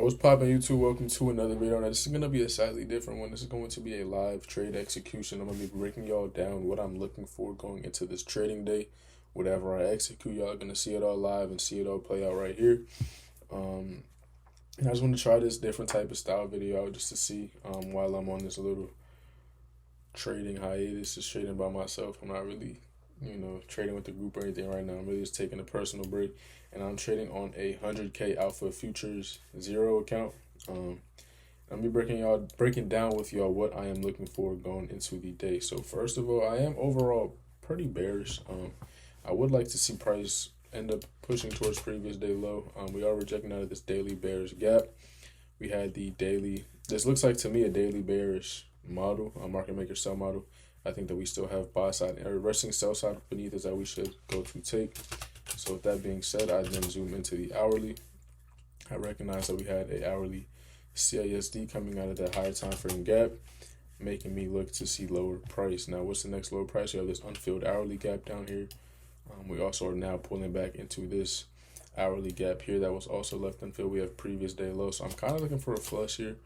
What's poppin' YouTube? Welcome to another video. Now this is gonna be a slightly different one. This is going to be a live trade execution. I'm gonna be breaking y'all down what I'm looking for going into this trading day. Whatever I execute, y'all are gonna see it all live and see it all play out right here. And I just want to try this different type of style video out just to see while I'm on this little trading hiatus, just trading by myself. I'm not really, trading with the group or anything right now. I'm really just taking a personal break, and I'm trading on a 100K Alpha Futures Zero account. I'll be breaking down with y'all what I am looking for going into the day. So first of all, I am overall pretty bearish. I would like to see price end up pushing towards previous day low. We are rejecting out of this daily bearish gap. We had the daily, this looks like to me a daily bearish model, a market maker sell model. I think that we still have buy side and resting sell side beneath us that we should go to take. So with that being said, I then zoom into the hourly. I recognize that we had a hourly CASD coming out of that higher time frame gap, making me look to see lower price. Now, what's the next lower price? You have this unfilled hourly gap down here. We also are now pulling back into this hourly gap here that was also left unfilled. We have previous day low, so I'm kind of looking for a flush here.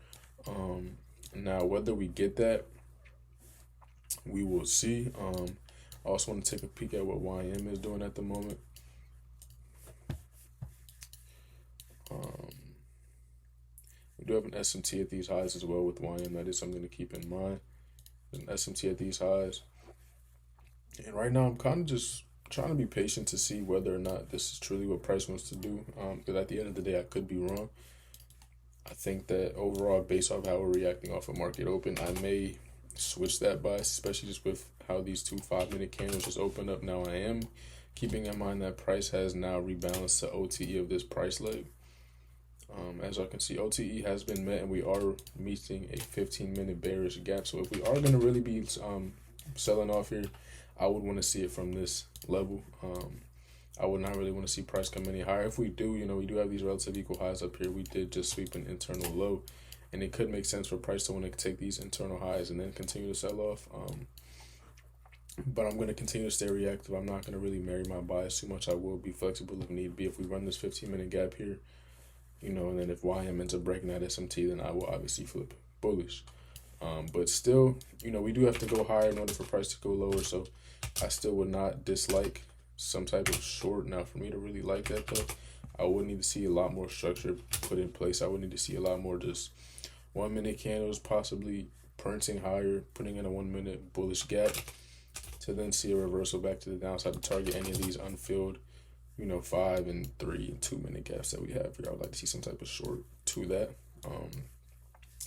Now, whether we get that, we will see. I also want to take a peek at what YM is doing at the moment. We do have an SMT at these highs as well with YM. That is something to keep in mind. There's an SMT at these highs. And right now, I'm kind of just trying to be patient to see whether or not this is truly what price wants to do. Because at the end of the day, I could be wrong. I think that overall, based off how we're reacting off of market open, I may switch that bias, especially just with how these two 5-minute candles just opened up. Now, I am keeping in mind that price has now rebalanced to OTE of this price leg. As I can see, OTE has been met, and we are meeting a 15-minute bearish gap. So if we are going to really be selling off here, I would want to see it from this level. I would not really want to see price come any higher. If we do, we do have these relative equal highs up here. We did just sweep an internal low, and it could make sense for price to want to take these internal highs and then continue to sell off. But I'm going to continue to stay reactive. I'm not going to really marry my bias too much. I will be flexible if need be. If we run this 15-minute gap here, and then if YM ends up breaking that SMT, then I will obviously flip bullish. But still, we do have to go higher in order for price to go lower. So I still would not dislike some type of short. Now, for me to really like that, though, I would need to see a lot more structure put in place. I would need to see a lot more just 1-minute candles, possibly printing higher, putting in a 1-minute bullish gap to then see a reversal back to the downside to target any of these unfilled 5 and 3 and 2-minute gaps that we have here. I would like to see some type of short to that.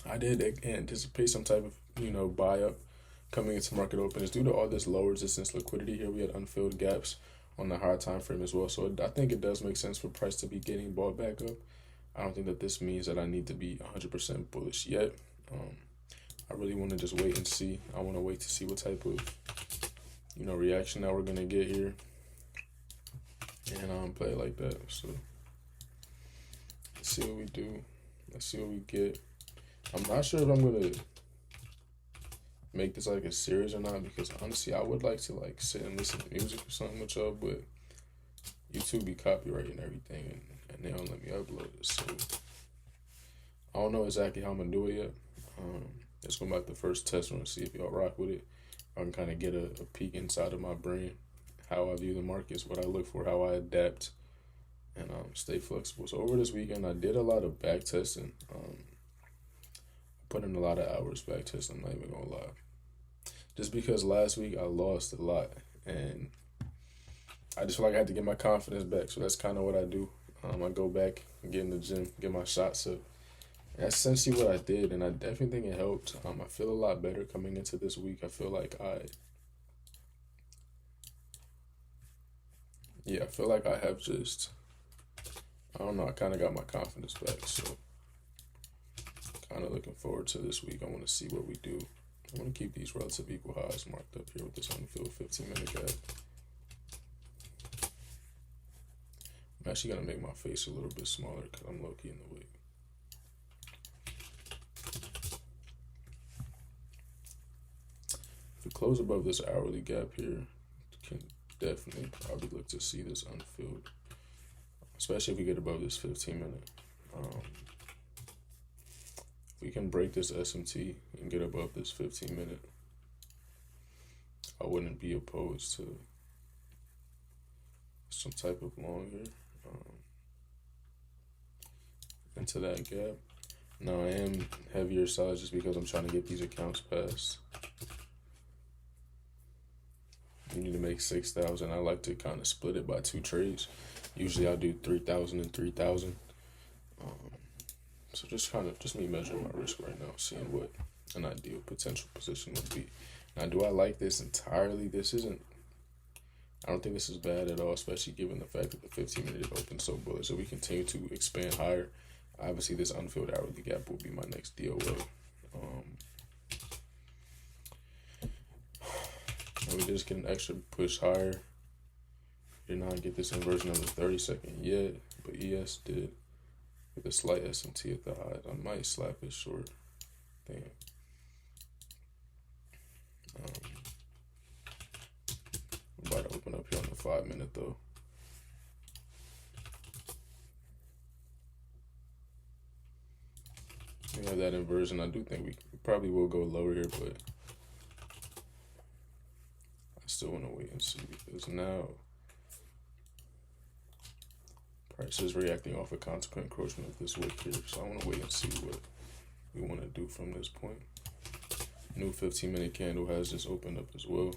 I did anticipate some type of buy up coming into market open. It's due to all this low resistance liquidity here. We had unfilled gaps on the higher time frame as well. So I think it does make sense for price to be getting bought back up. I don't think that this means that I need to be 100% bullish yet. I really want to just wait and see. I want to wait to see what type of reaction that we're gonna get here, and play it like that. So let's see what we do. Let's see what we get. I'm not sure if I'm gonna make this like a series or not, because honestly, I would like to sit and listen to music or something with y'all, but YouTube be copyrighting everything, and they don't let me upload it. So I don't know exactly how I'm gonna do it yet. It's gonna be like the first test run, see if y'all rock with it. I can kind of get a peek inside of my brain, how I view the markets, what I look for, how I adapt, and stay flexible. So over this weekend, I did a lot of back testing. Put in a lot of hours back testing, I'm not even gonna lie. Just because last week I lost a lot, and I just feel like I had to get my confidence back. So that's kind of what I do. I go back and get in the gym, get my shots up. And that's essentially what I did, and I definitely think it helped. I feel a lot better coming into this week. I feel like I feel like I have just, I don't know, I kind of got my confidence back. So kind of looking forward to this week. I want to see what we do. I want to keep these relative equal highs marked up here with this unfilled 15-minute gap. I'm actually going to make my face a little bit smaller because I'm low-key in the way. If we close above this hourly gap here, can definitely probably look to see this unfilled, especially if we get above this 15-minute. we can break this SMT and get above this 15-minute, I wouldn't be opposed to some type of long here into that gap. Now I am heavier size just because I'm trying to get these accounts passed. You need to make 6,000. I like to kind of split it by 2 trades. Usually I do 3,000 and 3,000. So just me measuring my risk right now, seeing what an ideal potential position would be. Now, do I like this entirely? I don't think this is bad at all, especially given the fact that the 15-minute opened so bullish. So we continue to expand higher. Obviously, this unfilled hourly gap will be my next DOL. And we just get an extra push higher. Did not get this inversion on the 30-second yet, but ES did with a slight SMT at the highs. I might slap it short. Damn. I'm about to open up here on the 5-minute though. We have that inversion. I do think we probably will go lower here, but I still want to wait and see because now price is reacting off a consequent encroachment of this wick here. So I want to wait and see what we want to do from this point. New 15-minute candle has just opened up as well.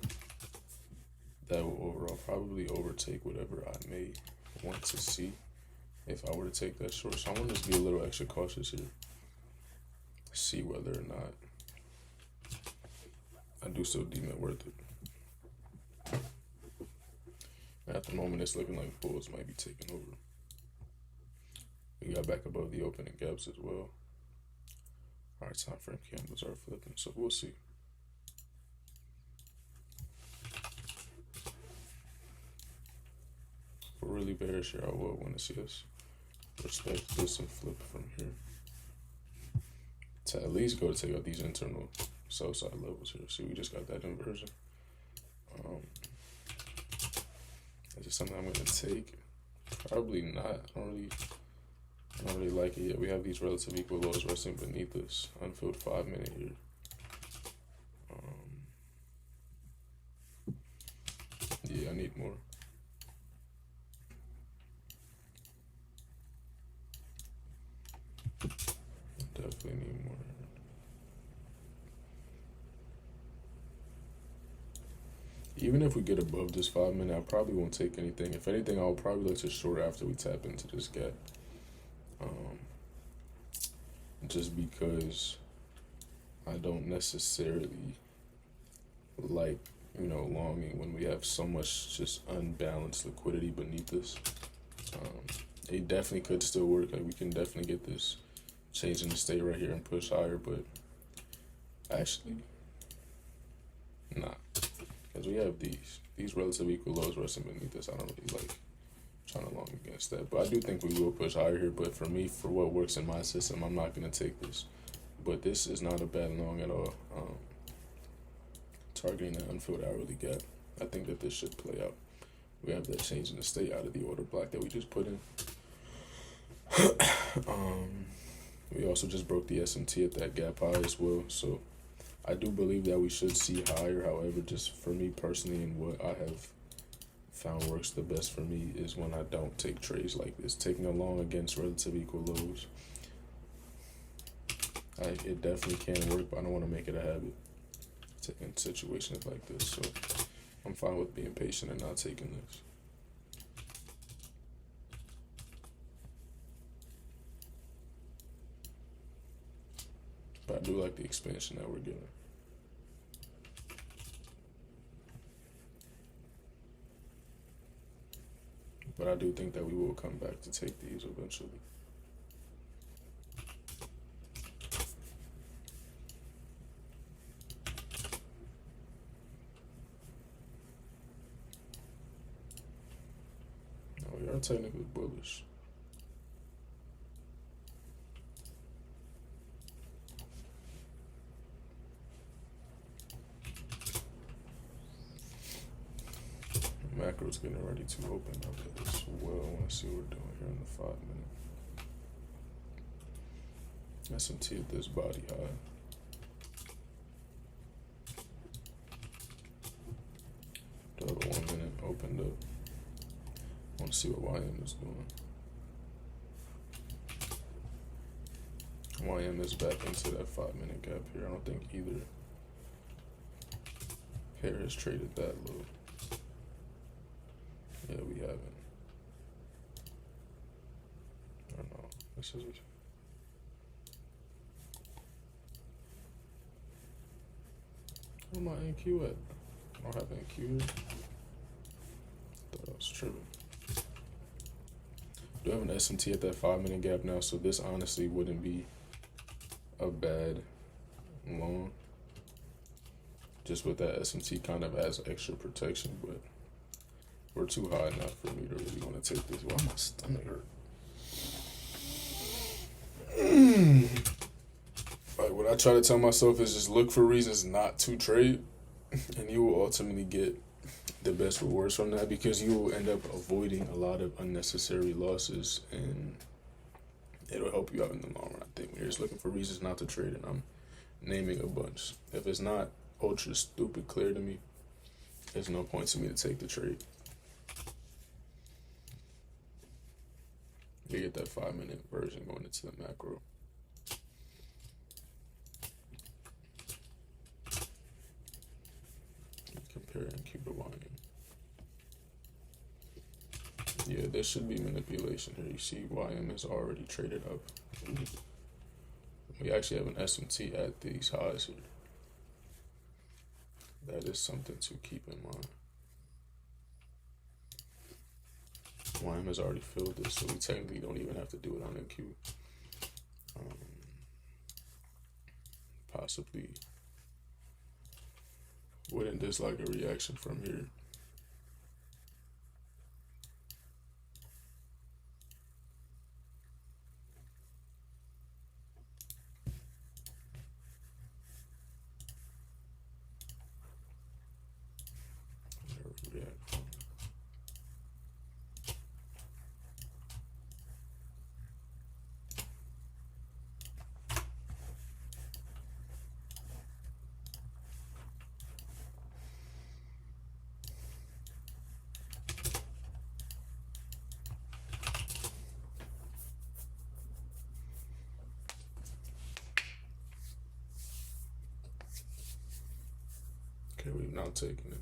That will overall probably overtake whatever I may want to see if I were to take that short. So I want to just be a little extra cautious here. See whether or not I do still deem it worth it. At the moment, it's looking like bulls might be taking over. We got back above the opening gaps as well. All right, time frame candles are flipping, so we'll see. If we're really bearish here, I will want to see us respect this and flip from here to at least go to take out these internal sell side levels here. See, we just got that inversion. Is this something I'm going to take? Probably not. I don't really like it yet. We have these relative equal lows resting beneath this unfilled 5-minute here. Yeah, I need more. Definitely need more. Even if we get above this 5-minute, I probably won't take anything. If anything, I'll probably look to short after we tap into this gap. Just because I don't necessarily like, longing when we have so much just unbalanced liquidity beneath us. It definitely could still work. Like, we can definitely get this change in the state right here and push higher, but actually, not. Because we have these relative equal lows resting beneath us. I don't really like trying to long against that. But I do think we will push higher here. But for me, for what works in my system, I'm not going to take this. But this is not a bad long at all. Targeting that unfilled hourly gap, I think that this should play out. We have that change in the state out of the order block that we just put in. We also just broke the SMT at that gap high as well. So I do believe that we should see higher. However, just for me personally and what I have found works the best for me is when I don't take trades like this. Taking a long against relative equal lows. It definitely can work, but I don't want to make it a habit in situations like this. So I'm fine with being patient and not taking this. But I do like the expansion that we're getting. But I do think that we will come back to take these eventually. Now we are technically bullish. Macro's getting ready to open up as well. I want to see what we're doing here in the 5-minute. SMT at this body high. The other 1 minute opened up. I want to see what YM is doing. YM is back into that 5 minute gap here. I don't think either pair has traded that low. Yeah, we haven't. I don't know. This is where my NQ at? I don't have NQ here. Thought I was tripping. Do have an SMT at that 5 minute gap now, so this honestly wouldn't be a bad long. Just with that SMT kind of as extra protection, but we're too high enough for me to really want to take this. Why my stomach hurt? Like what I try to tell myself is just look for reasons not to trade, and you will ultimately get the best rewards from that, because you will end up avoiding a lot of unnecessary losses, and it'll help you out in the long run. I think we're just looking for reasons not to trade, and I'm naming a bunch. If it's not ultra stupid clear to me, there's no point to me to take the trade. You get that 5 minute version going into the macro. Compare NQ to YM. Yeah, there should be manipulation here. You see YM is already traded up. We actually have an SMT at these highs here. That is something to keep in mind. YM has already filled this, so we technically don't even have to do it on NQ. Possibly wouldn't dislike a reaction from here. Okay, we've now taken it.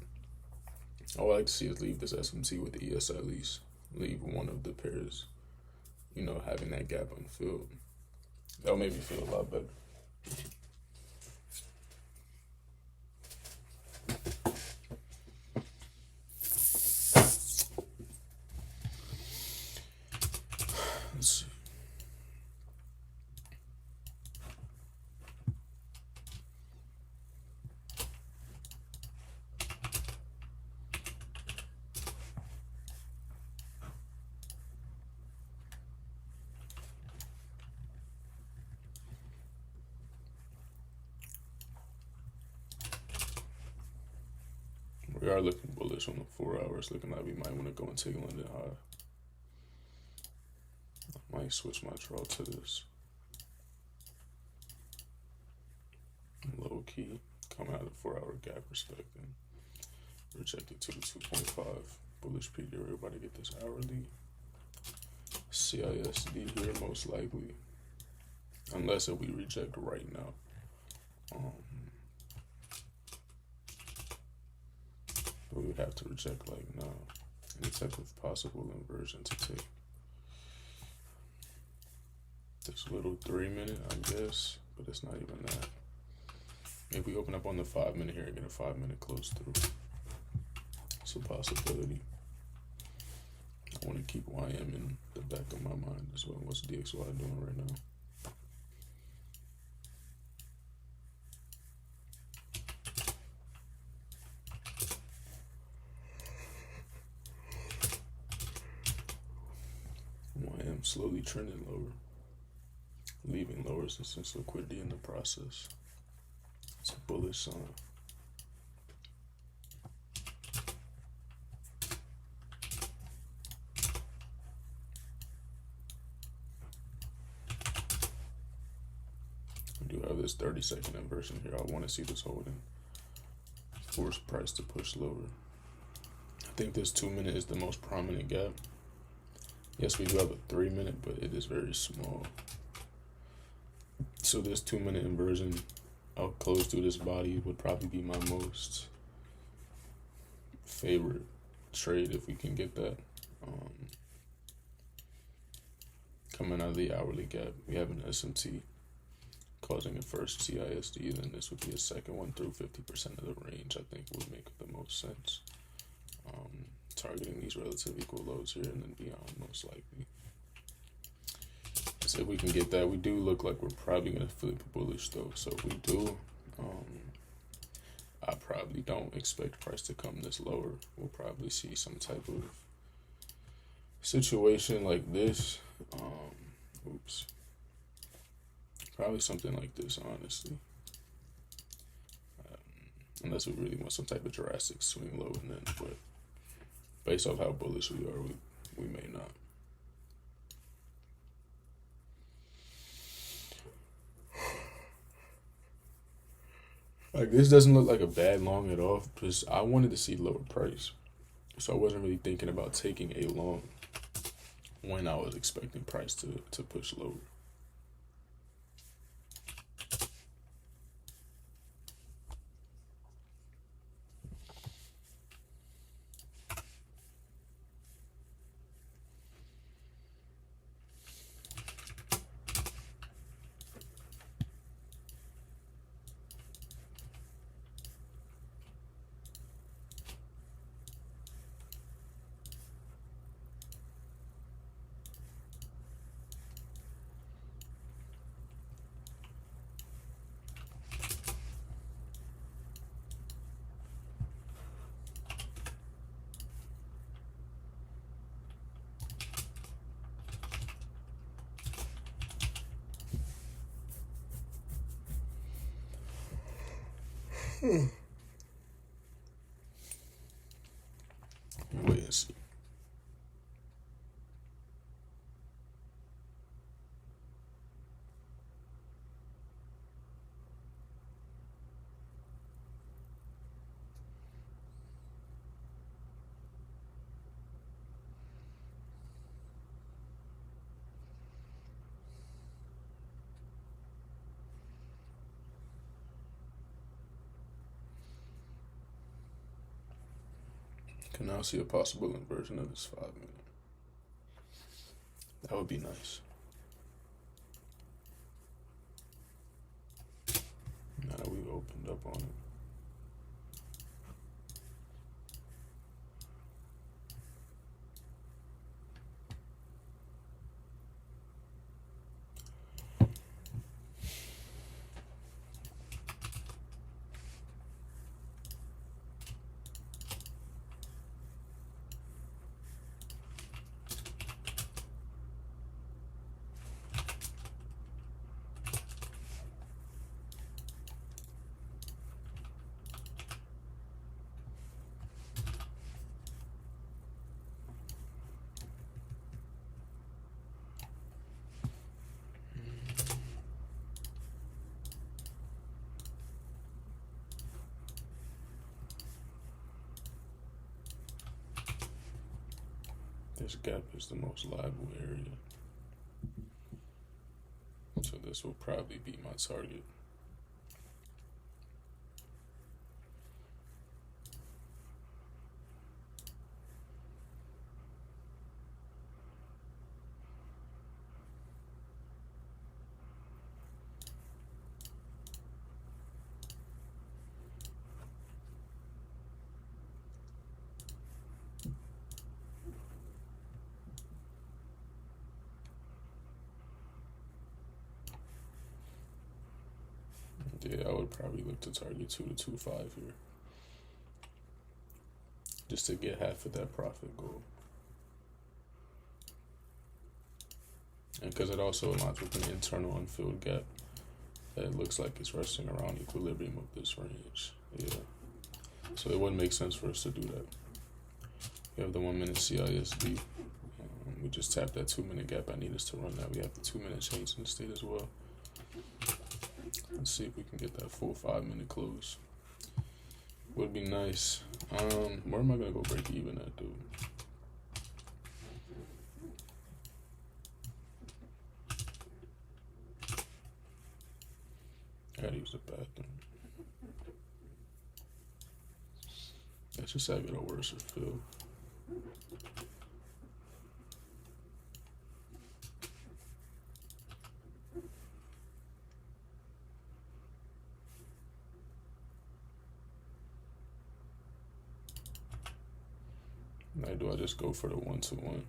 I would like to see us leave this SMT with the ES at least. Leave one of the pairs, you know, having that gap unfilled. That'll make me feel a lot better. Let's see. We are looking bullish on the 4 hours, looking like we might want to go and take London high. I might switch my draw to this. Low key, come out of 4 hour gap respecting. Rejected to the 2.5. Bullish peak here, everybody get this hourly. CISD here most likely. Unless if we reject right now. We would have to reject like now. Any type of possible inversion to take. This little 3 minute, I guess, but it's not even that. If we open up on the 5 minute here and get a 5 minute close through, it's a possibility. I want to keep YM in the back of my mind as well. What's DXY doing right now? YM slowly trending lower, leaving lower resistance liquidity in the process. It's a bullish sign. We do have this 30-second inversion here. I want to see this holding. Force price to push lower. I think this 2-minute is the most prominent gap. Yes, we do have a 3-minute, but it is very small. So this 2-minute inversion, I'll close through this body, would probably be my most favorite trade if we can get that. Coming out of the hourly gap, we have an SMT causing a first CISD, then this would be a second one through 50% of the range. I think would make the most sense. Targeting these relative equal lows here and then beyond, most likely. So if we can get that, we do look like we're probably going to flip bullish though. So if we do, I probably don't expect price to come this lower. We'll probably see some type of situation like this. Probably something like this, honestly. Unless we really want some type of drastic swing low, and then, but based off how bullish we are, we may not. Like, this doesn't look like a bad long at all, because I wanted to see lower price. So I wasn't really thinking about taking a long when I was expecting price to push lower. Wait and see. Can now see a possible inversion of this 5-minute. That would be nice. Now that we've opened up on it. This gap is the most liable area. So this will probably be my target. Yeah, I would probably look to target 2 to 2.5 here, just to get half of that profit goal. And because it also aligns with an internal unfilled gap that looks like it's resting around equilibrium of this range. Yeah. So it wouldn't make sense for us to do that. We have the 1-minute CISD. We just tapped that 2-minute gap. I need us to run that. We have the 2-minute change in the state as well. Let's see if we can get that full 5-minute close. Would be nice. Where am I gonna go break even at, dude? I gotta use the bathroom. Let's just have it a worse feel. Now, do I just go for the 1-to-1?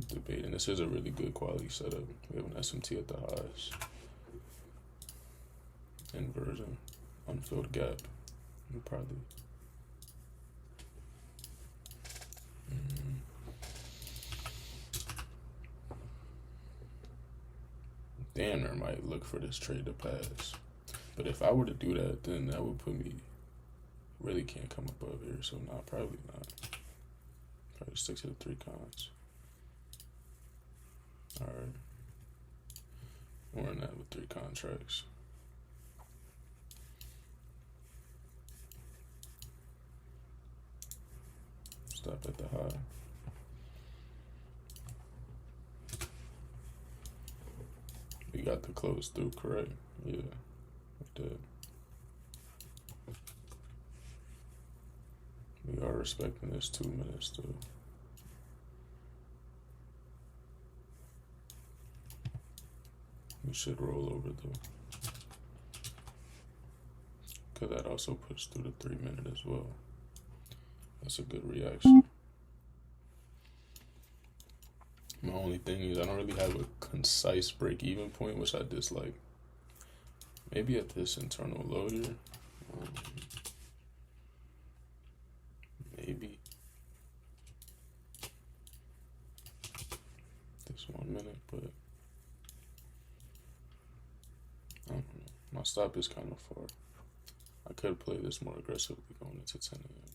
Debating. This is a really good quality setup. We have an SMT at the highs. Inversion. Unfilled gap. Probably. Damn, I might look for this trade to pass. But if I were to do that, then that would put me, really can't come above here. So nah, probably not. Probably stick to the 3 cons. All right. We're in that with 3 contracts. Stop at the high. We got the close through, correct? Yeah, we did. We are respecting this 2 minutes though. We should roll over though. Cause that also puts through the 3-minute as well. That's a good reaction. My only thing is I don't really have a concise break-even point, which I dislike. Maybe at this internal low here. Maybe. This 1 minute, but I don't know. My stop is kind of far. I could play this more aggressively going into 10 a.m.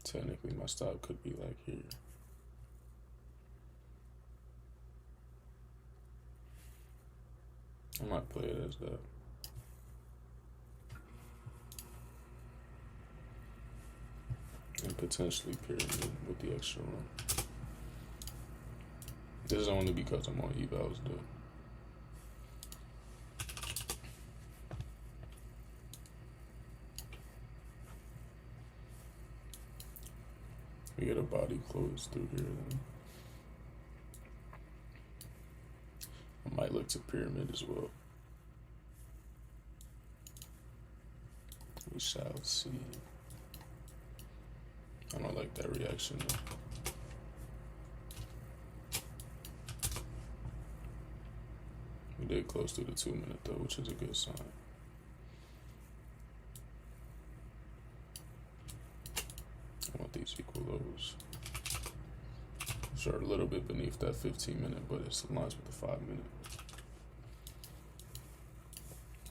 Technically, my stop could be like here. I might play it as that. And potentially pyramid with the extra room. This is only because I'm on evals though. We get a body close through here then. I might look to pyramid as well. We shall see. I don't like that reaction though. We did close to the 2 minute though, which is a good sign. I want these equal lows. Sure, a little bit beneath that 15-minute, but it's aligns with the 5-minute.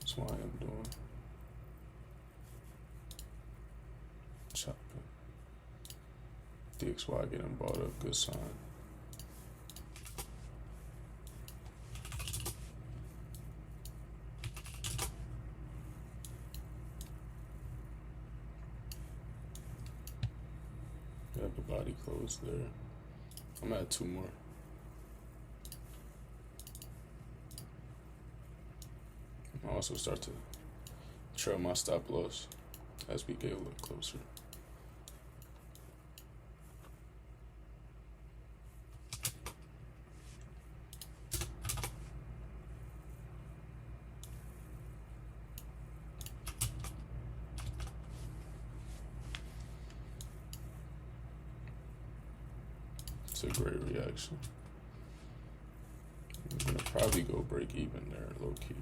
That's why I am doing. Chopping. DXY getting bought up, good sign. We have a body close there. I'm at 2 more. I also start to trail my stop loss as we get a little closer. It's a great reaction. I'm gonna probably go break even there, low key.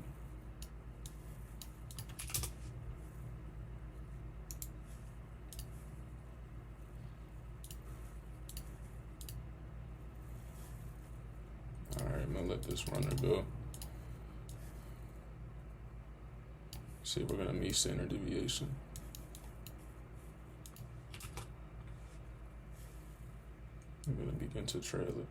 Alright, I'm gonna let this runner go. See if we're gonna meet standard deviation. I'm gonna begin to trail it.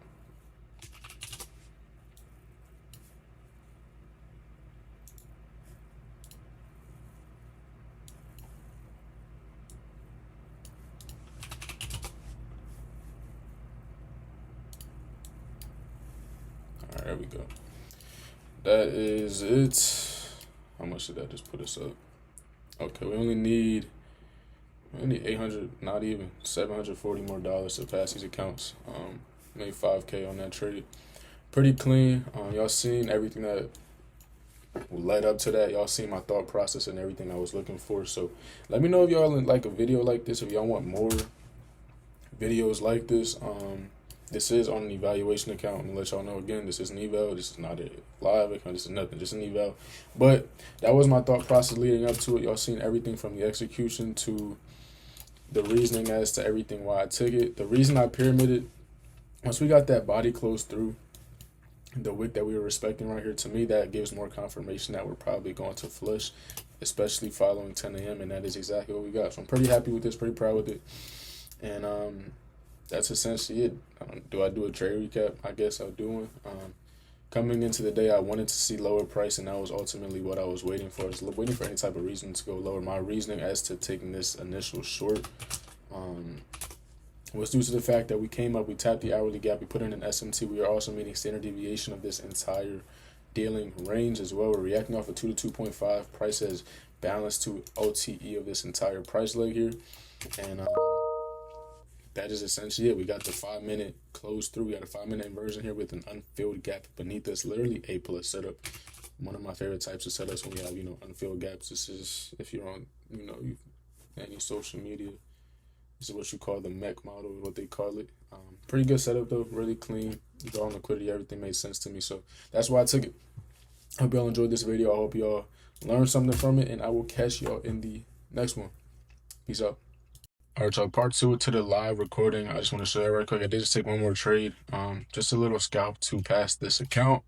All right, there we go. That is it. How much did that just put us up? Okay, we only need 800, not even 740 more dollars to pass these accounts. Made 5K on that trade. Pretty clean. Y'all seen everything that led up to that. Y'all seen my thought process and everything I was looking for. So let me know if y'all like a video like this. If y'all want more videos like this. This is on an evaluation account. I'm gonna let y'all know again, this is an eval. This is not a live account. This is nothing, just an eval. But that was my thought process leading up to it. Y'all seen everything from the execution to the reasoning as to everything why I took it. The reason I pyramided, once we got that body close through the wick that we were respecting right here, to me that gives more confirmation that we're probably going to flush, especially following 10 a.m. and that is exactly what we got. So I'm pretty happy with this, pretty proud with it. And that's essentially it. Do I do a trade recap? I guess I'll do one. Coming into the day, I wanted to see lower price, and that was ultimately what I was waiting for. I was waiting for any type of reason to go lower. My reasoning as to taking this initial short was due to the fact that we came up, we tapped the hourly gap, we put in an SMT. We are also meeting standard deviation of this entire dealing range as well. We're reacting off of 2 to 2.5. Price has balanced to OTE of this entire price leg here. And that is essentially it. We got the 5-minute close through. We got a 5-minute inversion here with an unfilled gap beneath us. Literally A plus setup. One of my favorite types of setups when we have, unfilled gaps. This is, if you're on, any social media, this is what you call the mech model, what they call it. Pretty good setup though, really clean. Drawing liquidity, everything made sense to me. So that's why I took it. Hope y'all enjoyed this video. I hope y'all learned something from it, and I will catch y'all in the next one. Peace out. All right, y'all, part 2 to the live recording. I just want to show you right quick. I did just take one more trade. Just a little scalp to pass this account.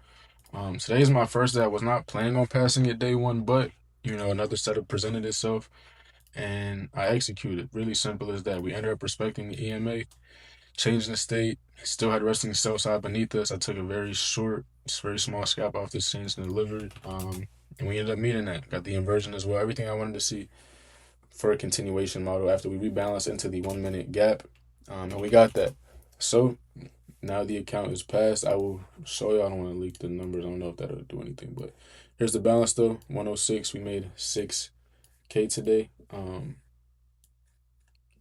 Today is my first day. I was not planning on passing it day one, but another setup presented itself and I executed. Really simple as that. We ended up respecting the EMA, changing the state, still had resting sell side beneath us. I took a very short, very small scalp off this change and delivered. And we ended up meeting that. Got the inversion as well. Everything I wanted to see for a continuation model after we rebalanced into the 1-minute gap, and we got that. So now the account is passed. I will show you. I don't want to leak the numbers. I don't know if that'll do anything, but here's the balance though. 106. We made 6K today. And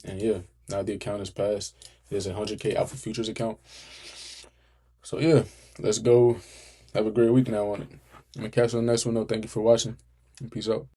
yeah, now the account is passed. There's a 100K Alpha Futures account. So yeah, let's go. Have a great week now on it. I'm gonna catch you on the next one though. Thank you for watching. And peace out.